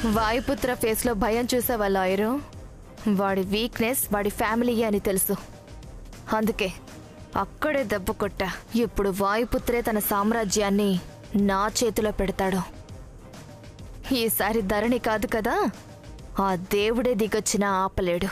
Vayuputra face లో భయం చూసావా లాయరు? వాడి వీక్నెస్ వాడి ఫ్యామిలీ అని తెలుసు, అందుకే అక్కడే దెబ్బ కొట్టా. ఇప్పుడు వాయుపుత్రే తన సామ్రాజ్యాన్ని నా చేతిలో పెడతాడు. ఈసారి ధరణి కాదు కదా, ఆ దేవుడే దిగొచ్చినా ఆపలేడు.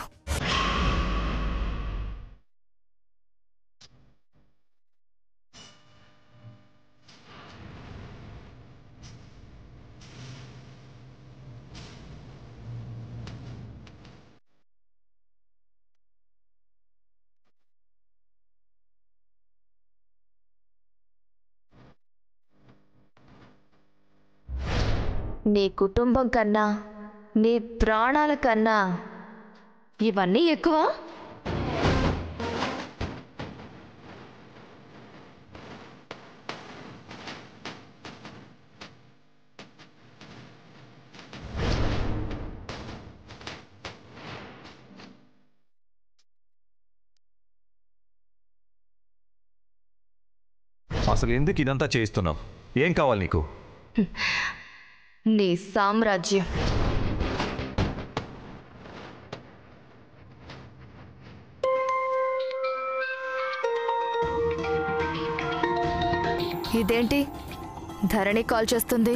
నీ కుటుంబం కన్నా, నీ ప్రాణాల కన్నా ఇవన్నీ ఎక్కువ. అసలు ఎందుకు ఇదంతా చేస్తున్నావు? ఏం కావాలి నీకు? నీ సామ్రాజ్యం. ఇదేంటి ధరణి కాల్ చేస్తుంది?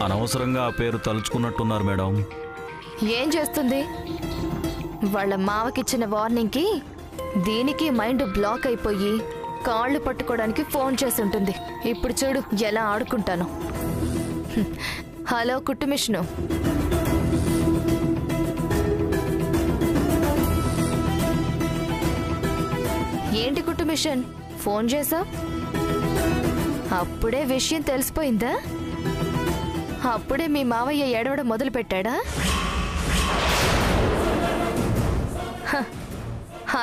అనవసరంగా ఆ పేరు తలుచుకున్నట్టున్నారు మేడం. ఏం చేస్తుంది? వాళ్ళ మావకిచ్చిన వార్నింగ్కి దీనికి మైండ్ బ్లాక్ అయిపోయి కాళ్ళు పట్టుకోవడానికి ఫోన్ చేసి ఉంటుంది. ఇప్పుడు చూడు ఎలా ఆడుకుంటాను. హలో కుట్టు మిషను. ఏంటి కుట్టు మిషన్, ఫోన్ చేసా? అప్పుడే విషయం తెలిసిపోయిందా? అప్పుడే మీ మావయ్య ఏడవడం మొదలు పెట్టాడా?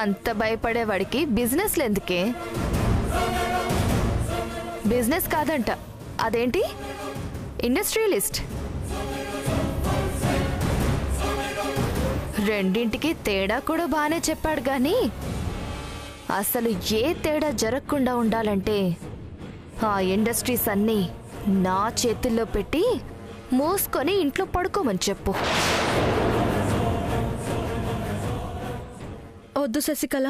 అంత భయపడేవాడికి బిజినెస్లు ఎందుకే? బిజినెస్ కాదంట, అదేంటి ఇండస్ట్రియలిస్ట్. రెండింటికి తేడా కూడా బానే చెప్పాడు గాని అసలు ఏ తేడా జరగకుండా ఉండాలంటే ఆ ఇండస్ట్రీస్ అన్నీ నా చేతుల్లో పెట్టి మూసుకొని ఇంట్లో పడుకోమని చెప్పు. వద్దు శశికళ,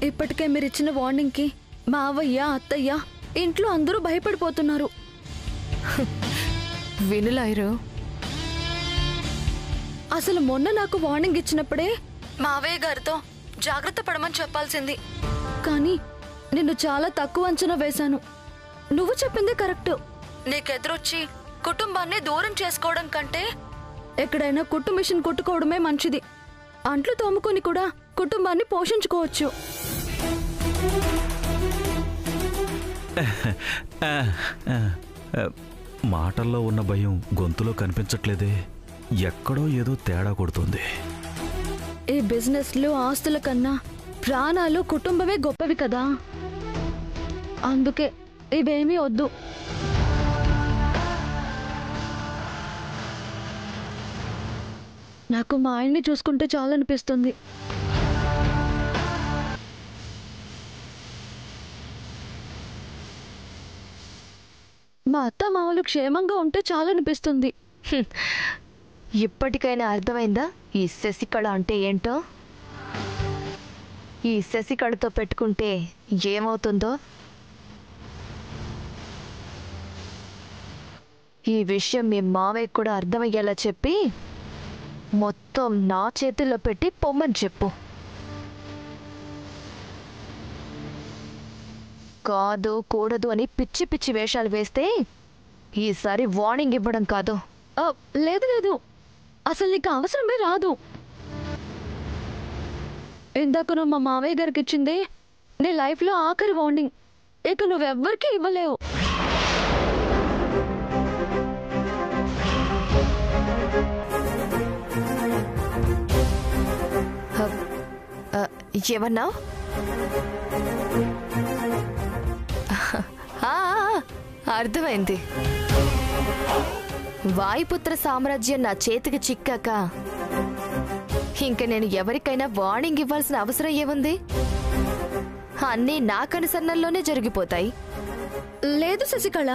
ఇప్పటికే మీరిచ్చిన వార్నింగ్కి మావయ్య అత్తయ్య ఇంట్లో అందరూ భయపడిపోతున్నారు. వినులాయరు, అసలు మొన్న నాకు వార్నింగ్ ఇచ్చినప్పుడే మావయ్య గారితో జాగ్రత్త పడమని చెప్పాల్సింది. కానీ నిన్ను చాలా తక్కువ అంచనా వేశాను. నువ్వు చెప్పిందే కరెక్ట్. నీకెదురొచ్చి కుటుంబాన్ని దూరం చేసుకోవడం కంటే ఎక్కడైనా కుట్టు మిషన్ కుట్టుకోవడమే మంచిది. అంట్లు తోముకొని కూడా కుటుంబాన్ని పోషించుకోవచ్చు. మాటల్లో ఉన్న భయం గొంతులో కనిపించట్లేదే. ఎక్కడో ఏదో తేడా కొడుతుంది. ఈ బిజినెస్లు ఆస్తుల కన్నా ప్రాణాలు కుటుంబమే గొప్పవి కదా, అందుకే ఇవేమీ వద్దు. నాకు మా ఆయన్ని చూసుకుంటే చాలనిపిస్తుంది. మా అత్త మామలు క్షేమంగా ఉంటే చాలనిపిస్తుంది. ఇప్పటికైనా అర్థమైందా ఈ శశికళ అంటే ఏంటో? ఈ శశికళతో పెట్టుకుంటే ఏమవుతుందో? ఈ విషయం మీ మావయ్య కూడా అర్థమయ్యేలా చెప్పి మొత్తం నా చేతుల్లో పెట్టి పొమ్మని చెప్పు. కాదు కూడదు అని పిచ్చి పిచ్చి వేషాలు వేస్తే ఈసారి వార్నింగ్ ఇవ్వడం కాదు. లేదు లేదు, అసలు నీకు అవసరమే రాదు. ఇందాక నువ్వు మా మావయ్య గారికి ఇచ్చింది నీ లైఫ్లో ఆఖరి వార్నింగ్. ఇక నువ్వెవ్వరికీ ఇవ్వలేవు. ఏమన్నా? అర్థమైంది. వాయుపుత్ర సామ్రాజ్యం నా చేతికి చిక్కాక ఇంక నేను ఎవరికైనా వార్నింగ్ ఇవ్వాల్సిన అవసరం ఏముంది? అన్నీ నా కనుసన్నల్లోనే జరిగిపోతాయి. లేదు శశికళ,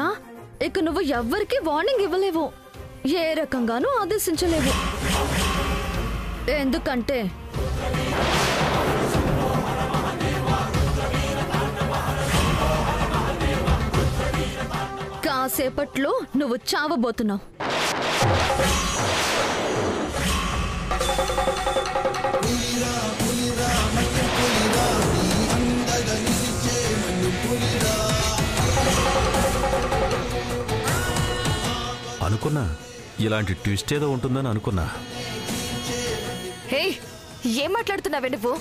ఇక నువ్వు ఎవ్వరికీ వార్నింగ్ ఇవ్వలేవు. ఏ రకంగానూ ఆదేశించలేవు. ఎందుకంటే కాసేపట్లో నువ్వు చావబోతున్నావు. అనుకున్నా ఇలాంటి ట్విస్ట్ ఏదో ఉంటుందని అనుకున్నా. హే, ఏం మాట్లాడుతున్నావే నువ్వు?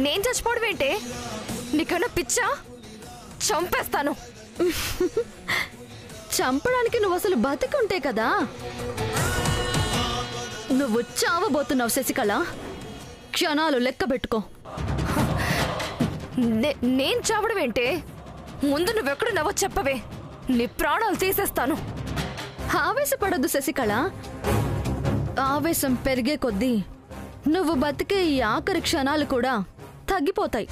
నేను చచ్చిపోవడం ఏంటే? నీకేమన్నా పిచ్చా? చంపేస్తాను. చంపడానికి నువ్వు అసలు బతికుంటే కదా. నువ్వు చావబోతున్నావు శశికళ. క్షణాలు లెక్క పెట్టుకో. నేను చావడం ఏంటే? ముందు నువ్వెక్కడున్నావో చెప్పవే, నీ ప్రాణాలు తీసేస్తాను. ఆవేశపడొద్దు శశికళ. ఆవేశం పెరిగే కొద్దీ నువ్వు బతికే ఈ ఆఖరి క్షణాలు కూడా తగ్గిపోతాయి.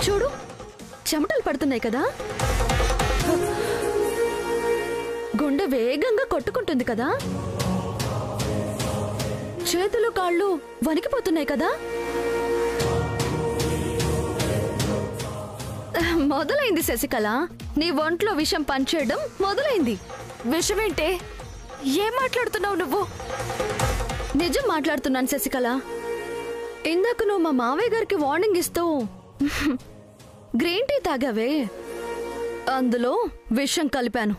చూడు, చెమటలు పడుతున్నాయి కదా. గుండె వేగంగా కొట్టుకుంటుంది కదా. చేతులు కాళ్ళు వణికిపోతున్నాయి కదా. మొదలైంది శశికళ, నీ ఒంట్లో విషం పనిచేయడం మొదలైంది. విషం ఏంటే? ఏం మాట్లాడుతున్నావు నువ్వు? నిజం మాట్లాడుతున్నాను శశికళ. ఇందాక నువ్వు మా మావయ్య గారికి వార్నింగ్ ఇస్తూ గ్రీన్ టీ తాగావే, అందులో విషం కలిపాను.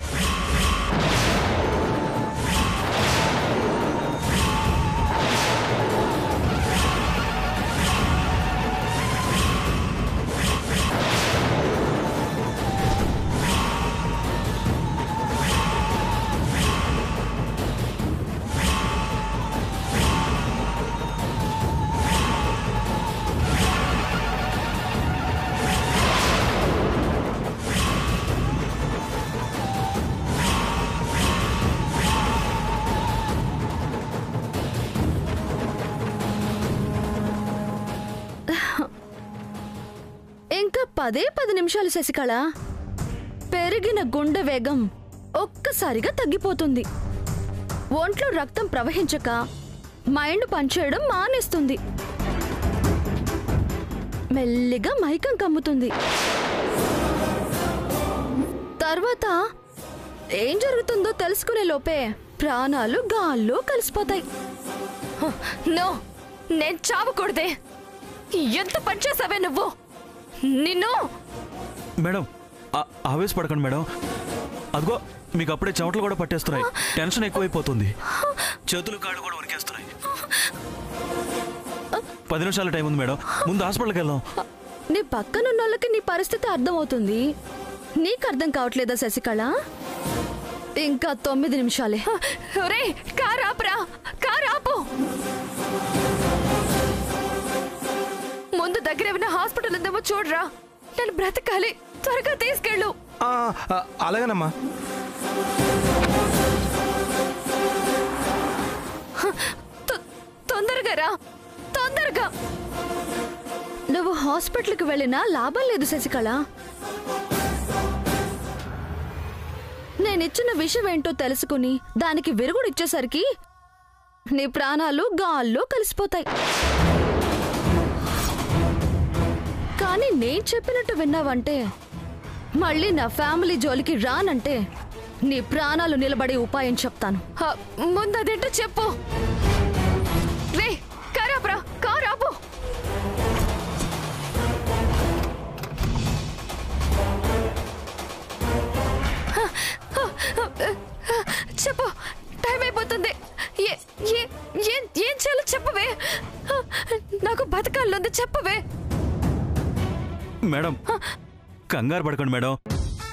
ఇంకా 10 నిమిషాలు శశికళ. పెరిగిన గుండె వేగం ఒక్కసారిగా తగ్గిపోతుంది. ఒంట్లో రక్తం ప్రవహించక మైండ్ పనిచేయడం మానేస్తుంది. మెల్లిగా మైకం కమ్ముతుంది. తర్వాత ఏం జరుగుతుందో తెలుసుకునే లోపే ప్రాణాలు గాల్లో కలిసిపోతాయి. నో, నేను చావకూడదే. ఎంత పని చేసావే నువ్వు? నిన్ను. మేడం, ఆవేశపడకండి మేడం. అదిగో మీకు అప్పుడే చెమటలు కూడా పట్టేస్తున్నాయి. టెన్షన్ ఎక్కువైపోతుంది. చేతులు కాళ్ళు కూడా వరికేస్తున్నాయి. 10 నిమిషాల టైం ఉంది మేడం. ముందు హాస్పిటల్కి వెళ్దాం. నీ పక్కనున్న వాళ్ళకి నీ పరిస్థితి అర్థమవుతుంది. నీకు అర్థం కావట్లేదా శశికళ? ఇంకా 9 నిమిషాలే. ఒరేయ్, కారు ఆపురా, కారు ఆపు. ముందు దగ్గర ఏమైనా హాస్పిటల్ ఉందేమో చూడరా. నేను బ్రతకాలి, త్వరగా తీసుకెళ్ళు. అలాగేనమ్మా. తొందరగా రా, తొందరగా. నువ్వు హాస్పిటల్కి వెళ్ళినా లాభం లేదు శశికళ. నేనిచ్చిన విషయం ఏంటో తెలుసుకుని దానికి విరుగుడిచ్చేసరికి నీ ప్రాణాలు గాల్లో కలిసిపోతాయి. కానీ నేను చెప్పినట్టు విన్నావంటే, మళ్ళీ నా ఫ్యామిలీ జోలికి రానంటే నీ ప్రాణాలు నిలబడే ఉపాయం చెప్తాను. ముందు అదేంటో చెప్పు. రే, కారాపురా, కారాపు. చెప్పు, టైం అయిపోతుంది. ఏం చేయాలో చెప్పవే. నాకు బతకాలంది, చెప్పవే. మేడం, కంగారు పడకండి మేడం.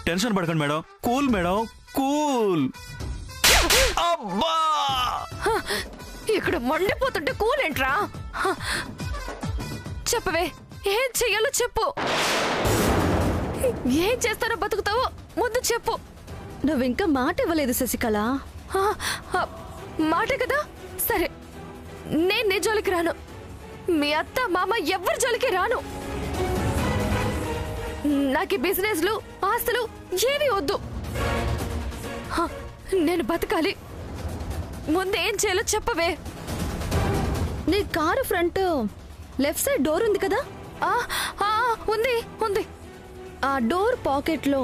టెన్షన్ పడకండి మేడం. Cool madam, cool. అబ్బా, ఇక్కడ మండిపోతుంటే కూలేంట్రా? చెప్పవే, ఏం చెయ్యాలో చెప్పు. ఏం చేస్తానో బతుకుతావో ముందు చెప్పు. నువ్వింకా మాట ఇవ్వలేదు శశికళ. మాట కదా, సరే. నేను నీ జోలికి రాను. మీ అత్త మామ ఎవ్వరి జోలికి రాను. నాకు ఈ బిజినెస్లు ఆస్తులు ఏవి వద్దు. నేను బతకాలి. ముందేం చేయాలో చెప్పవే. నీ car front left side door ఉంది కదా? ఉంది ఉంది. ఆ డోర్ పాకెట్లో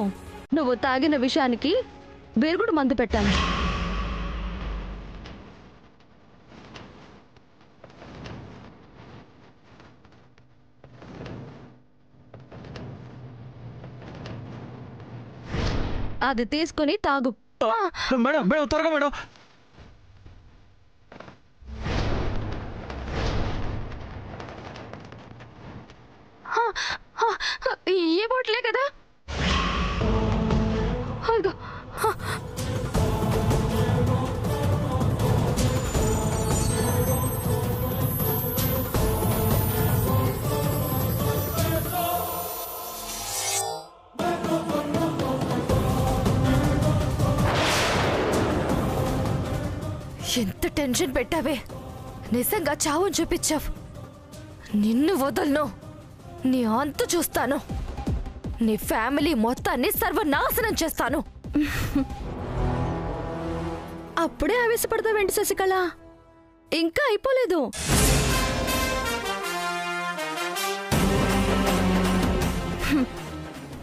నువ్వు తాగిన విషయానికి విరుగుడు మందు పెట్టాను. అది తీసుకుని తాగు. మేడం మేడం త్వరగా మేడం. ఏ బాటిలే కదా. అదిగో. ఎంత టెన్షన్ పెట్టావే. నిజంగా చావుని చూపించావు. నిన్ను వదలను. నీ అంతు చూస్తాను. నీ ఫ్యామిలీ మొత్తాన్ని సర్వనాశనం చేస్తాను. అప్పుడే ఆవేశపడతావేంటి శశికళ? ఇంకా అయిపోలేదు.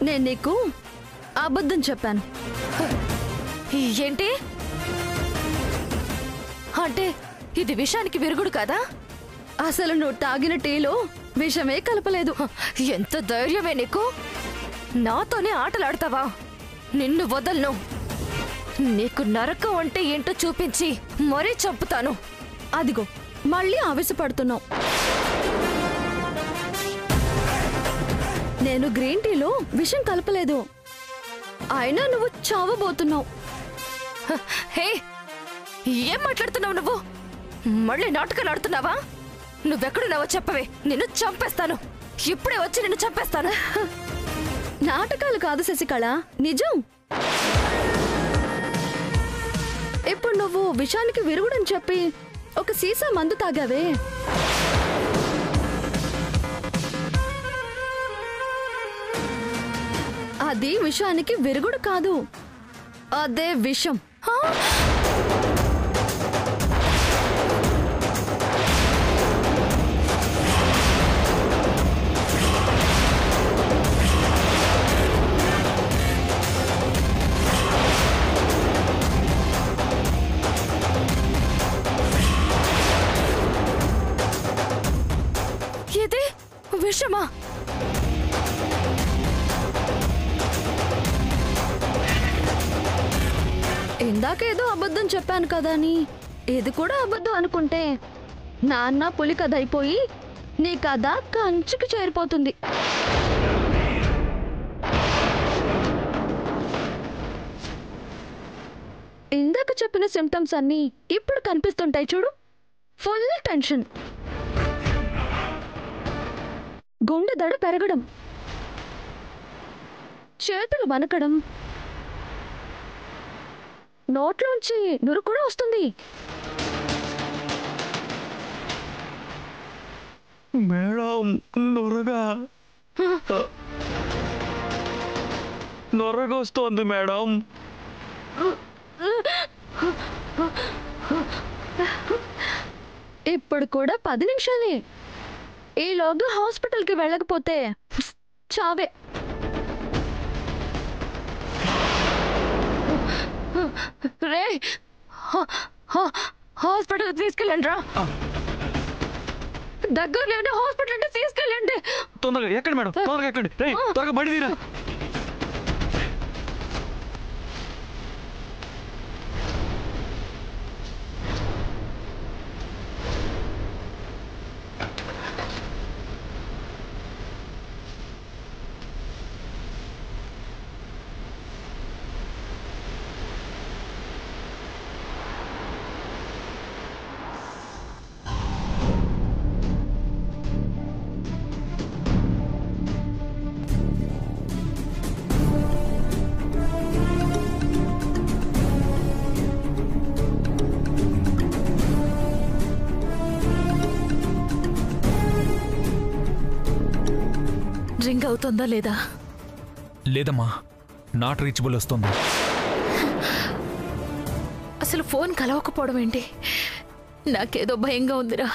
నేను నీకు అబద్ధం చెప్పాను. ఏంటి అంటే ఇది విషానికి విరుగుడు కదా? అసలు నువ్వు తాగిన టీలో విషమే కలపలేదు. ఎంత ధైర్యమే నీకు? నాతోనే ఆటలాడతావా? నిన్ను వదలను. నీకు నరకం అంటే ఏంటో చూపించి మరీ చంపుతాను. అదిగో మళ్ళీ ఆవేశపడుతున్నావు. నేను గ్రీన్ టీలో విషం కలపలేదు. అయినా నువ్వు చావబోతున్నావు. హే, ఏం మాట్లాడుతున్నావు నువ్వు? మళ్ళీ నాటకాలు ఆడుతున్నావా? నువ్వెక్కడున్నావో చెప్పవే. నిన్ను చంపేస్తాను. ఇప్పుడే వచ్చి నిన్ను చంపేస్తాను. నాటకాలు కాదు శశికళ, నిజం. ఇప్పుడు నువ్వు విషానికి విరుగుడని చెప్పి ఒక సీసా మందు తాగావే. అది విషానికి విరుగుడు కాదు, అదే విషం. ఇది విషమా? ఇందాకేదో అబద్ధం చెప్పాను కదా అని ఇది కూడా అబద్ధం అనుకుంటే నాన్న పులి కథ అయిపోయి నీ కథ కంచుకి చేరిపోతుంది. ఇందాక చెప్పిన సిమ్టమ్స్ అన్నీ ఇప్పుడు కనిపిస్తుంటాయి చూడు. ఫుల్ టెన్షన్, గుండె దడ పెరగడం, చేతులు వనకడం, నోట్లోంచి నురు కూడా వస్తుంది. మేడం నొరగా వస్తోంది మేడం. ఇప్పుడు కూడా 10 నిమిషాలే. ఈలోగా హాస్పిటల్కి వెళ్ళకపోతే చావే. రే, హాస్పిటల్ తీసుకెళ్ళండి రా. దగ్గరలోనే హాస్పిటల్ అంటే తీసుకెళ్ళండి. తొందరగా ఎక్కడ మేడం? తొందరగా ఎక్కండి. త్వరగా బడి తీరా. రింగ్ అవుతుందా లేదా? లేదమ్మా, నాట్ రీచబుల్ వస్తుంది. అసలు ఫోన్ కలవకపోవడం ఏంటి? నాకేదో భయంగా ఉందిరా.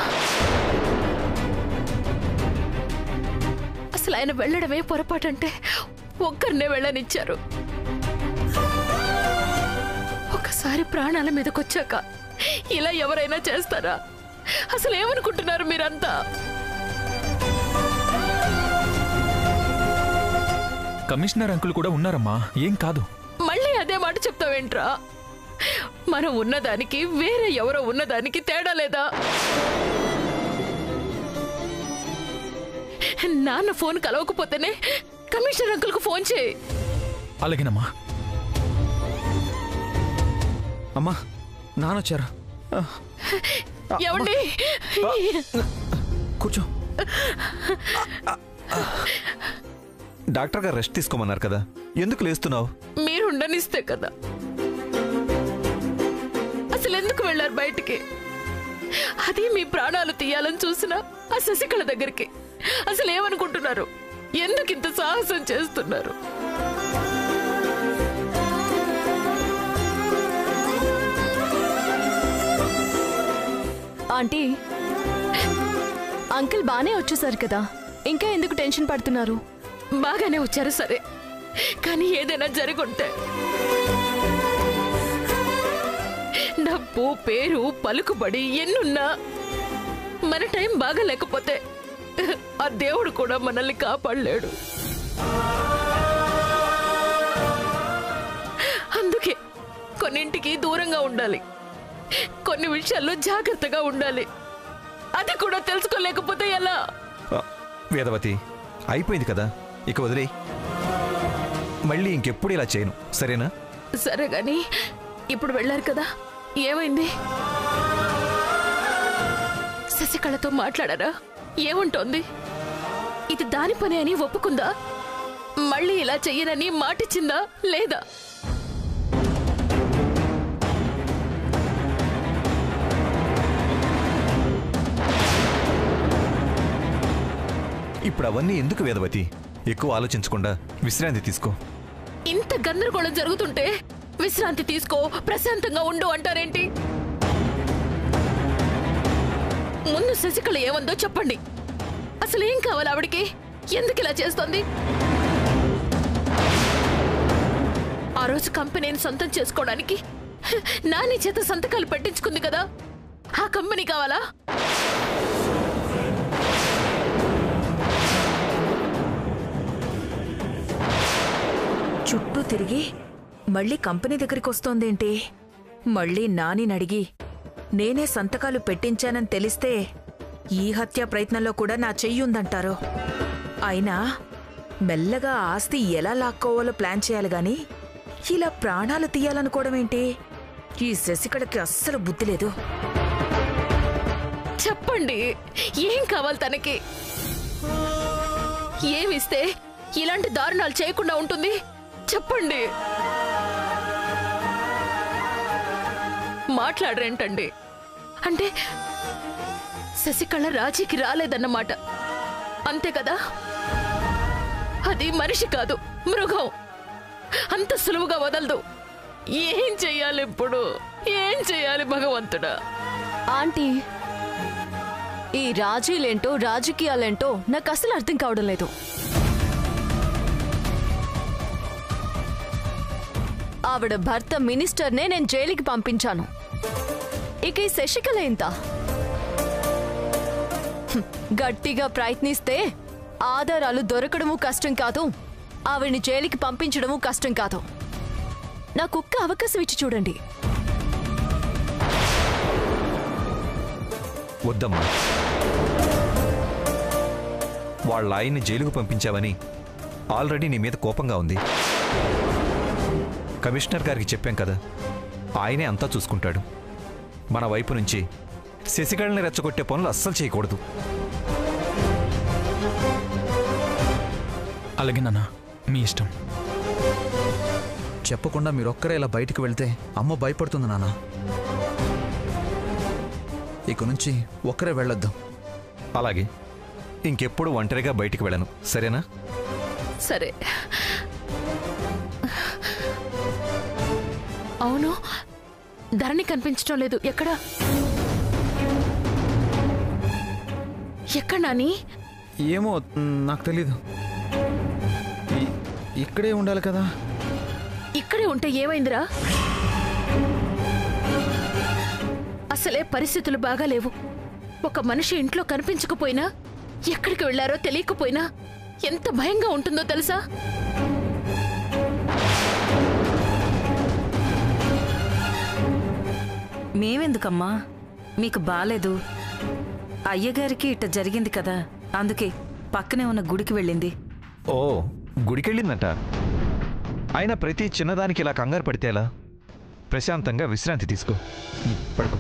అసలు ఆయన వెళ్ళడమే పొరపాటంటే ఒక్కరినే వెళ్ళనిచ్చారు. ఒకసారి ప్రాణాల మీదకొచ్చాక ఇలా ఎవరైనా చేస్తారా? అసలు ఏమనుకుంటున్నారు మీరంతా? కమిషనర్ అంకుల్ కూడా ఉన్నారమ్మా, ఏం కాదు. మళ్ళీ అదే మాట చెప్తావేంట్రా? మనం ఉన్నదానికి వేరే ఎవరో ఉన్నదానికి తేడా లేదా? నాన్న ఫోన్ కలవకపోతేనే కమిషనర్ అంకుల్కు ఫోన్ చేయి. అలాగేనమ్మా. అమ్మా, నానొచ్చారా? ఏమండి? కూర్చో. డాక్టర్ గారు రెస్ట్ తీసుకోమన్నారు కదా, ఎందుకు లేస్తున్నావు? మీరు ఉండనిస్తే కదా. అసలు ఎందుకు వెళ్ళారు బయటికి? అది మీ ప్రాణాలు తీయాలని చూసిన ఆ శశికళ దగ్గరికి. అసలు ఏమనుకుంటున్నారు? ఎందుకు ఇంత సాహసం చేస్తున్నారు? ఆంటీ, అంకుల్ బానే వచ్చేసారు కదా, ఇంకా ఎందుకు టెన్షన్ పడుతున్నారు? బాగానే వచ్చారు సరే, కానీ ఏదైనా జరుగుంటే డబ్బు, పేరు, పలుకుబడి ఎన్నున్నా మన టైం బాగా లేకపోతే ఆ దేవుడు కూడా మనల్ని కాపాడలేడు. అందుకే కొన్నింటికి దూరంగా ఉండాలి, కొన్ని విషయాల్లో జాగ్రత్తగా ఉండాలి. అది కూడా తెలుసుకోలేకపోతే ఎలా? వేదవతి, అయిపోయింది కదా, ఇక వదిలేయ్. మళ్ళీ ఇంకెప్పుడు ఇలా చేయను, సరేనా? సరే గాని ఇప్పుడు వెళ్ళారు కదా, ఏమైంది? శశికళతో మాట్లాడారా? ఏముంటోంది? ఇది దాని పని అని ఒప్పుకుందా? మళ్ళీ ఇలా చెయ్యనని మాటిచ్చిందా లేదా? ఇప్పుడు అవన్నీ ఎందుకు వేదవతి? ఎక్కువ ఆలోచించకుండా విశ్రాంతి తీసుకో. ఇంత గందరగోళం జరుగుతుంటే విశ్రాంతి తీసుకో, ప్రశాంతంగా ఉండు అంటారేంటి? ముందు శశికళ ఏమందో చెప్పండి. అసలు ఏం కావాలి ఆవిడికి? ఎందుకు ఇలా చేస్తోంది? ఆ రోజు కంపెనీని సొంతం చేసుకోవడానికి నాని చేత సంతకాలు పెట్టించుకుంది కదా, ఆ కంపెనీ కావాలా? చుట్టూ తిరిగి మళ్ళీ కంపెనీ దగ్గరికి వస్తోందేంటి? మళ్ళీ నానిని అడిగి నేనే సంతకాలు పెట్టించానని తెలిస్తే ఈ హత్యా ప్రయత్నంలో కూడా నా చెయ్యుందంటారు. అయినా మెల్లగా ఆస్తి ఎలా లాక్కోవాలో ప్లాన్ చేయాలి గాని ఇలా ప్రాణాలు తీయాలనుకోవడమేంటి? ఈ శశికళకి అస్సలు బుద్ధి లేదు. చెప్పండి, ఏం కావాలి తనకి? ఏమిస్తే ఇలాంటి దారుణాలు చేయకుండా ఉంటుంది? చెప్పండి. మాట్లాడరేంటండి? అంటే శశికళ రాజీకి రాలేదన్నమాట, అంతే కదా? అది మనిషి కాదు, మృగం. అంత సులువుగా వదలదు. ఏం చెయ్యాలి ఇప్పుడు? ఏం చెయ్యాలి భగవంతుడా? ఆంటీ, ఈ రాజీలేంటో రాజకీయాలేంటో నాకు అసలు అర్థం కావడం లేదు. ఆవిడ భర్త మినిస్టర్నే నేను జైలుకి పంపించాను. ఇక ఈ శశికళ ఎంత గట్టిగా ప్రయత్నిస్తే ఆధారాలు దొరకడము కష్టం కాదు, ఆవిడ్ని జైలుకి పంపించడము కష్టం కాదు. నాకు ఒక్క అవకాశం ఇచ్చి చూడండి. వద్దమ్మా, వాళ్ళ ఆయన్ని జైలుకు పంపించావని ఆల్రెడీ నీ మీద కోపంగా ఉంది. కమిషనర్ గారికి చెప్పాం కదా, ఆయనే అంతా చూసుకుంటాడు. మన వైపు నుంచి శశికళని రెచ్చగొట్టే పనులు అస్సలు చేయకూడదు. అలాగే నాన్న, మీ ఇష్టం. చెప్పకుండా మీరొక్కరే ఇలా బయటికి వెళ్తే అమ్మ భయపడుతుంది నాన్న. ఇక నుంచి ఒక్కరే వెళ్ళొద్దాం. అలాగే, ఇంకెప్పుడు ఒంటరిగా బయటికి వెళ్ళను, సరేనా? సరే. అవును, ధరణి కనిపించడం లేదు. ఎక్కడ నాని? ఏమో నాకు తెలీదు. ఇక్కడే ఉండాలి కదా. ఇక్కడే ఉంటే ఏమైందిరా? అసలే పరిస్థితులు బాగాలేవు. ఒక మనిషి ఇంట్లో కనిపించకపోయినా, ఎక్కడికి వెళ్లారో తెలియకపోయినా ఎంత భయంగా ఉంటుందో తెలుసా? మేమెందుకమ్మా? మీకు బాలేదు. అయ్యగారికి ఇట్ట జరిగింది కదా, అందుకే పక్కనే ఉన్న గుడికి వెళ్ళింది. ఓ, గుడికెళ్ళిందంట. అయినా ప్రతి చిన్నదానికి ఇలా కంగారు పడితే ఎలా? ప్రశాంతంగా విశ్రాంతి తీసుకో. పడుకో.